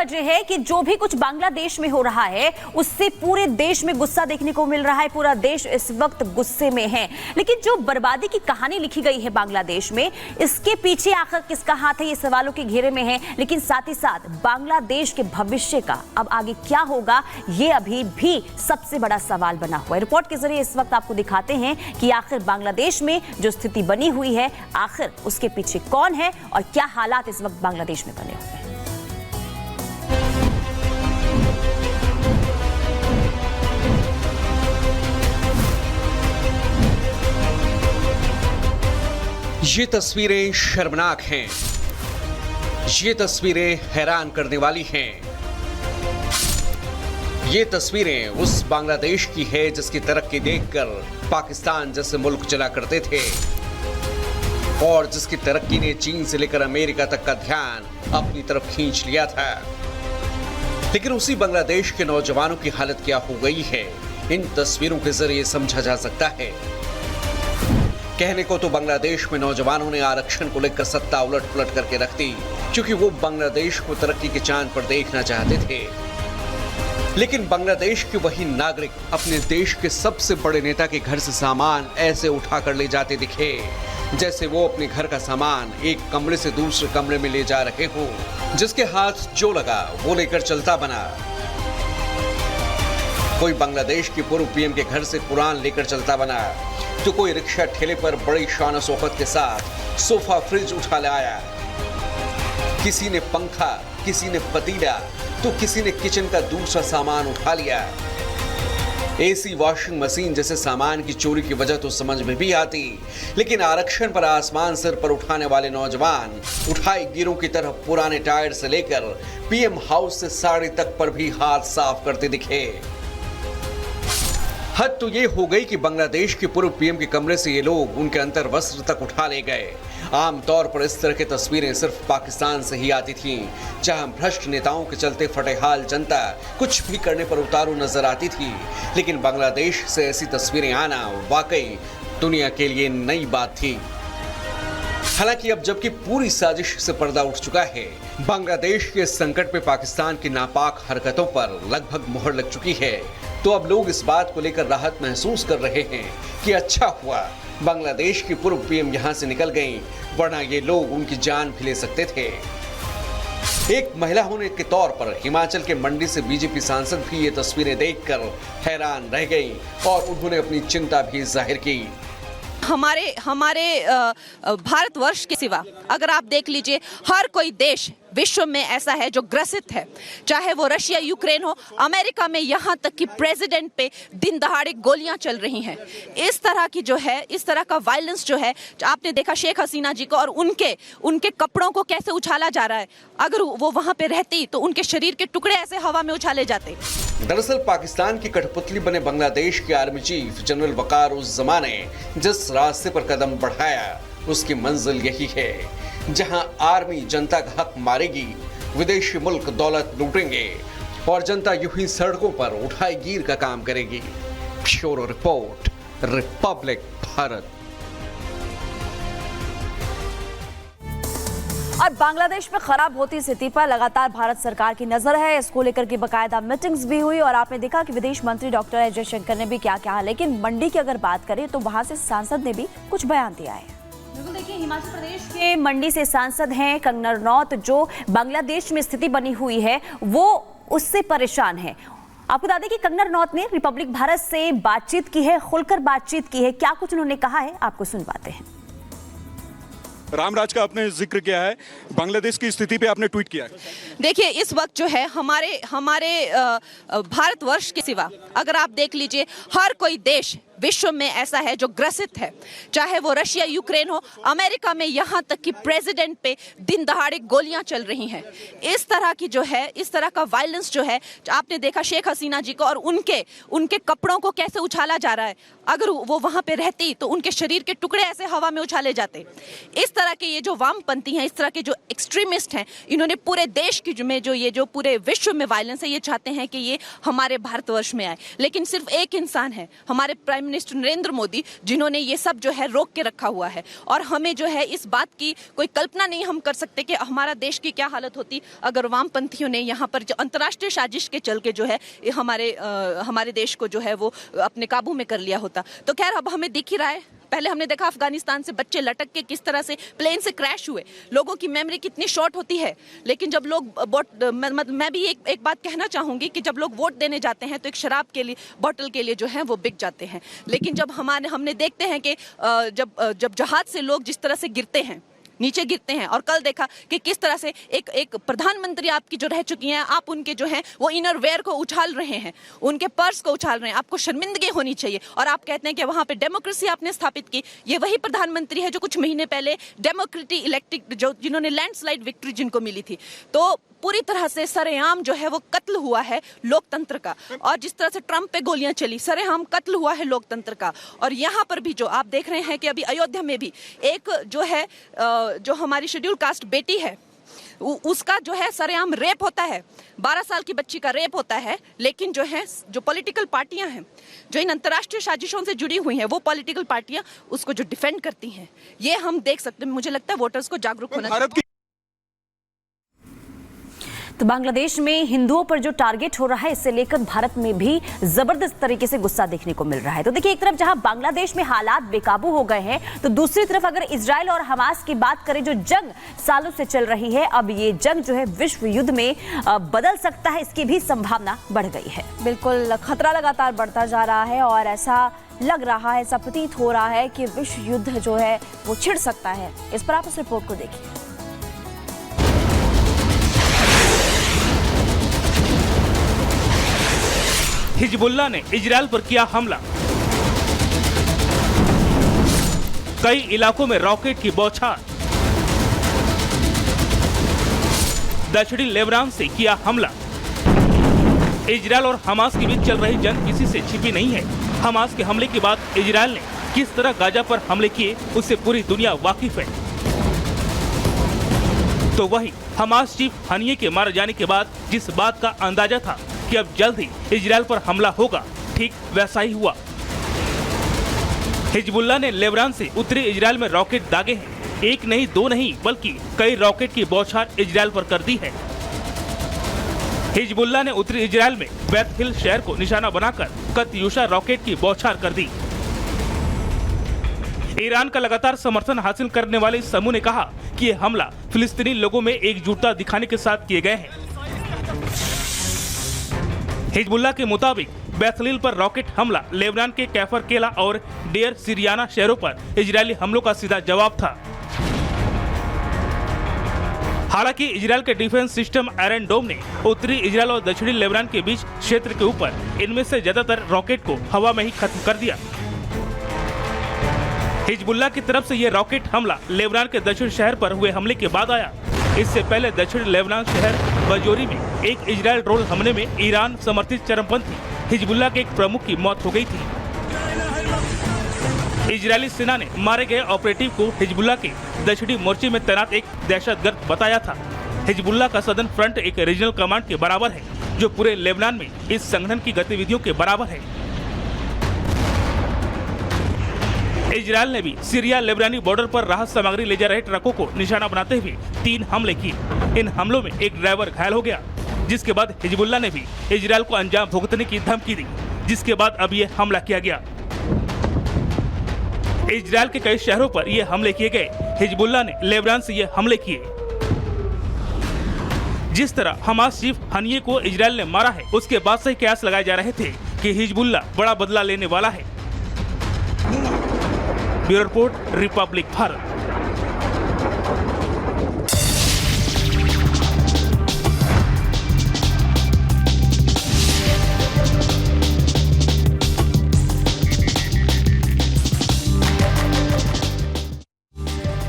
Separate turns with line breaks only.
वजह है कि जो भी कुछ बांग्लादेश में हो रहा है उससे पूरे देश में गुस्सा देखने को मिल रहा है। पूरा देश इस वक्त गुस्से में है। लेकिन जो बर्बादी की कहानी लिखी गई है बांग्लादेश में, इसके पीछे आखिर किसका हाथ है, ये सवालों के घेरे में है। लेकिन साथ ही साथ बांग्लादेश के भविष्य का अब आगे क्या होगा, ये अभी भी सबसे बड़ा सवाल बना हुआ है। रिपोर्ट के जरिए इस वक्त आपको दिखाते हैं कि आखिर बांग्लादेश में जो स्थिति बनी हुई है, आखिर उसके पीछे कौन है और क्या हालात इस वक्त बांग्लादेश में बने हुए हैं।
ये तस्वीरें शर्मनाक हैं। ये तस्वीरें हैरान करने वाली हैं। ये तस्वीरें उस बांग्लादेश की है जिसकी तरक्की देखकर पाकिस्तान जैसे मुल्क चला करते थे और जिसकी तरक्की ने चीन से लेकर अमेरिका तक का ध्यान अपनी तरफ खींच लिया था। लेकिन उसी बांग्लादेश के नौजवानों की हालत क्या हो गई है, इन तस्वीरों के जरिए समझा जा सकता है। कहने को तो बांग्लादेश में नौजवानों ने आरक्षण को लेकर सत्ता उलट पुलट करके रख दी, क्योंकि वो बांग्लादेश को तरक्की के चांद पर देखना चाहते थे। लेकिन बांग्लादेश के वही नागरिक अपने देश के सबसे बड़े नेता के घर से सामान ऐसे उठा कर ले जाते दिखे जैसे वो अपने घर का सामान एक कमरे से दूसरे कमरे में ले जा रहे हो। जिसके हाथ जो लगा वो लेकर चलता बना। कोई बांग्लादेश के पूर्व पीएम के घर से कुरान लेकर चलता बना, तो कोई रिक्शा ठेले पर बड़ी शान शौकत के साथ सोफा फ्रिज उठा लाया। किसी ने पंखा, किसी ने पतीला, तो किसी ने किचन का दूसरा सामान उठा लिया। एसी, वॉशिंग मशीन जैसे सामान की चोरी की वजह तो समझ में भी आती, लेकिन आरक्षण पर आसमान सिर पर उठाने वाले नौजवान उठाई गिरों की तरह पुराने टायर से लेकर पीएम हाउस से साड़ी तक पर भी हाथ साफ करते दिखे। हद तो ये हो गई कि बांग्लादेश के पूर्व पीएम के कमरे से ये लोग उनके अंतर वस्त्र तक उठा ले गए। आमतौर पर इस तरह की तस्वीरें सिर्फ पाकिस्तान से ही आती थीं, जहां भ्रष्ट नेताओं के चलते फटेहाल जनता कुछ भी करने पर उतारू नजर आती थी। लेकिन बांग्लादेश से ऐसी तस्वीरें आना वाकई दुनिया के लिए नई बात थी। हालांकि अब जबकि पूरी साजिश से पर्दा उठ चुका है, बांग्लादेश के संकट में पाकिस्तान की नापाक हरकतों पर लगभग मोहर लग चुकी है, तो अब लोग इस बात को लेकर राहत महसूस कर रहे हैं कि अच्छा हुआ बांग्लादेश की पूर्व पीएम यहां से निकल गईं, वरना ये लोग उनकी जान भी ले सकते थे। एक महिला होने के तौर पर हिमाचल के मंडी से बीजेपी सांसद भी ये तस्वीरें देखकर हैरान रह गईं और उन्होंने अपनी चिंता भी जाहिर की।
हमारे भारतवर्ष के सिवा अगर आप देख लीजिए, हर कोई देश विश्व में ऐसा है जो ग्रसित है, चाहे वो रशिया, यूक्रेन हो, अमेरिका में यहाँ तक कि प्रेसिडेंट पे दिन दहाड़े गोलियां चल रही हैं। इस तरह की जो है, इस तरह का वायलेंस जो है, आपने देखा शेख हसीना जी को और उनके कपड़ों को कैसे उछाला जा रहा है। अगर वो वहां पे रहती तो उनके शरीर के टुकड़े ऐसे हवा में उछाले जाते।
दरअसल पाकिस्तान की कठपुतली बने बांग्लादेश के आर्मी चीफ जनरल वकार उस जमाने जिस रास्ते पर कदम बढ़ाया, उसकी मंजिल यही है, जहां आर्मी जनता का हक मारेगी, विदेशी मुल्क दौलत लूटेंगे और जनता यूं ही सड़कों पर उठाई गिर का काम करेगी। Bureau report, Republic Bharat.
और बांग्लादेश में खराब होती स्थिति पर लगातार भारत सरकार की नजर है। इसको लेकर के बाकायदा मीटिंग्स भी हुई और आपने देखा कि विदेश मंत्री डॉक्टर एस जयशंकर ने भी क्या कहा। लेकिन मंडी की अगर बात करें तो वहां से सांसद ने भी कुछ बयान दिया है। बिल्कुल, देखिए हिमाचल प्रदेश के मंडी से सांसद हैं कंगना रनौत, जो बांग्लादेश में स्थिति बनी हुई है वो उससे परेशान है। आपको बता दें कि कंगना रनौत ने रिपब्लिक भारत से बातचीत की है, खुलकर बातचीत की है। क्या कुछ उन्होंने कहा है, आपको सुनवाते हैं।
रामराज का आपने जिक्र किया है, बांग्लादेश की स्थिति पे आपने ट्वीट किया है।
देखिए इस वक्त जो है हमारे भारतवर्ष के सिवा अगर आप देख लीजिए, हर कोई देश विश्व में ऐसा है जो ग्रसित है, चाहे वो रशिया, यूक्रेन हो, अमेरिका में यहाँ तक कि प्रेसिडेंट पे दिन दहाड़े गोलियां चल रही हैं। इस तरह की जो है, इस तरह का वायलेंस जो है, आपने देखा शेख हसीना जी को और उनके कपड़ों को कैसे उछाला जा रहा है। अगर वो वहां पे रहती तो उनके शरीर के टुकड़े ऐसे हवा में उछाले जाते। इस तरह के ये जो वामपंथी हैं, इस तरह के जो एक्सट्रीमिस्ट हैं, इन्होंने पूरे देश की में जो पूरे विश्व में वायलेंस है, ये चाहते हैं कि ये हमारे भारतवर्ष में आए। लेकिन सिर्फ एक इंसान है, हमारे प्राइम मिनिस्टर नरेंद्र मोदी, जिन्होंने ये सब जो है रोक के रखा हुआ है। और हमें जो है इस बात की कोई कल्पना नहीं हम कर सकते कि हमारा देश की क्या हालत होती अगर वामपंथियों ने यहाँ पर जो अंतर्राष्ट्रीय साजिश के चल के जो है हमारे देश को जो है वो अपने काबू में कर लिया होता। तो खैर अब हमें दिख ही रहा है। पहले हमने देखा अफगानिस्तान से बच्चे लटक के किस तरह से प्लेन से क्रैश हुए, लोगों की मेमोरी कितनी शॉर्ट होती है। लेकिन जब लोग मैं भी एक बात कहना चाहूंगी कि जब लोग वोट देने जाते हैं तो एक शराब के लिए बोतल के लिए जो है वो बिक जाते हैं। लेकिन जब हमने देखते हैं कि जब जहाज से लोग जिस तरह से गिरते हैं, नीचे गिरते हैं, और कल देखा कि किस तरह से एक प्रधानमंत्री आपकी जो रह चुकी हैं, आप उनके जो हैं वो इनर वेयर को उछाल रहे हैं, उनके पर्स को उछाल रहे हैं। आपको शर्मिंदगी होनी चाहिए। और आप कहते हैं कि वहां पे डेमोक्रेसी आपने स्थापित की। ये वही प्रधानमंत्री है जो कुछ महीने पहले डेमोक्रेटिक इलेक्टेड, जिन्होंने लैंडस्लाइड विक्ट्री जिनको मिली थी। तो पूरी तरह से सरेआम जो है वो कत्ल हुआ है लोकतंत्र का। और जिस तरह से ट्रंप पे गोलियां चली, सरेआम कत्ल हुआ है लोकतंत्र का। और यहाँ पर भी जो आप देख रहे हैं कि अभी अयोध्या में भी एक जो है जो हमारी शेड्यूल कास्ट बेटी है, उसका जो है सरेआम रेप होता है, 12 साल की बच्ची का रेप होता है। लेकिन जो है जो पॉलिटिकल पार्टियां हैं, जो इन अंतर्राष्ट्रीय साजिशों से जुड़ी हुई हैं, वो पॉलिटिकल पार्टियां उसको जो डिफेंड करती हैं, ये हम देख सकते हैं। मुझे लगता है वोटर्स को जागरूक होना चाहिए।
तो बांग्लादेश में हिंदुओं पर जो टारगेट हो रहा है, इससे लेकर भारत में भी जबरदस्त तरीके से गुस्सा देखने को मिल रहा है। तो देखिए, एक तरफ जहां बांग्लादेश में हालात बेकाबू हो गए हैं, तो दूसरी तरफ अगर इजराइल और हमास की बात करें, जो जंग सालों से चल रही है, अब ये जंग जो है विश्व युद्ध में बदल सकता है, इसकी भी संभावना बढ़ गई है।
बिल्कुल, खतरा लगातार बढ़ता जा रहा है और ऐसा लग रहा है, ऐसा प्रतीत हो रहा है कि विश्व युद्ध जो है वो छिड़ सकता है। इस पर आप इस रिपोर्ट को देखिए।
हिजबुल्लाह ने इजरायल पर किया हमला, कई इलाकों में रॉकेट की बौछार, दक्षिणी लेबनान से किया हमला। इजरायल और हमास के बीच चल रही जंग किसी से छिपी नहीं है। हमास के हमले के बाद इजरायल ने किस तरह गाजा पर हमले किए, उससे पूरी दुनिया वाकिफ है। तो वही हमास चीफ हनिये के मारे जाने के बाद जिस बात का अंदाजा था कि अब जल्द ही इजरायल पर हमला होगा, ठीक वैसा ही हुआ। हिजबुल्लाह ने लेबनान से उत्तरी इजरायल में रॉकेट दागे हैं। एक नहीं, दो नहीं, बल्कि कई रॉकेट की बौछार इजरायल पर कर दी है। हिजबुल्लाह ने उत्तरी इजरायल में बैत हिल शहर को निशाना बनाकर कत्यूशा रॉकेट की बौछार कर दी। ईरान का लगातार समर्थन हासिल करने वाले इस समूह ने कहा कि ये हमला फिलिस्तीनी लोगों में एकजुटता दिखाने के साथ किए गए हैं। हिजबुल्लाह के मुताबिक बैतलील पर रॉकेट हमला लेबनान के कैफर केला और डेयर सीरियाना शहरों पर इजरायली हमलों का सीधा जवाब था। हालांकि इजरायल के डिफेंस सिस्टम आयरन डोम ने उत्तरी इजरायल और दक्षिणी लेबनान के बीच क्षेत्र के ऊपर इनमें से ज्यादातर रॉकेट को हवा में ही खत्म कर दिया। हिजबुल्लाह की तरफ से यह रॉकेट हमला लेबनान के दक्षिण शहर पर हुए हमले के बाद आया। इससे पहले दक्षिण लेबनान शहर बजोरी में एक इजरायल ड्रोन हमले में ईरान समर्थित चरमपंथी हिजबुल्लाह के एक प्रमुख की मौत हो गई थी। इजरायली सेना ने मारे गए ऑपरेटिव को हिजबुल्लाह के दक्षिणी मोर्चे में तैनात एक दहशतगर्द बताया था। हिजबुल्लाह का सदर्न फ्रंट एक रीजनल कमांड के बराबर है, जो पूरे लेबनान में इस संगठन की गतिविधियों के बराबर है। इजरायल ने भी सीरिया लेबनानी बॉर्डर पर राहत सामग्री ले जा रहे ट्रकों को निशाना बनाते हुए 3 हमले किए। इन हमलों में एक ड्राइवर घायल हो गया, जिसके बाद हिजबुल्लाह ने भी इजरायल को अंजाम भुगतने की धमकी दी, जिसके बाद अब ये हमला किया गया। इजरायल के कई शहरों पर ये हमले किए गए। हिजबुल्लाह ने लेबनान से ये हमले किए। जिस तरह हमास चीफ हनिये को इजरायल ने मारा है, उसके बाद से कयास लगाए जा रहे थे कि हिजबुल्लाह बड़ा बदला लेने वाला है। Bureau report, Republic Bharat.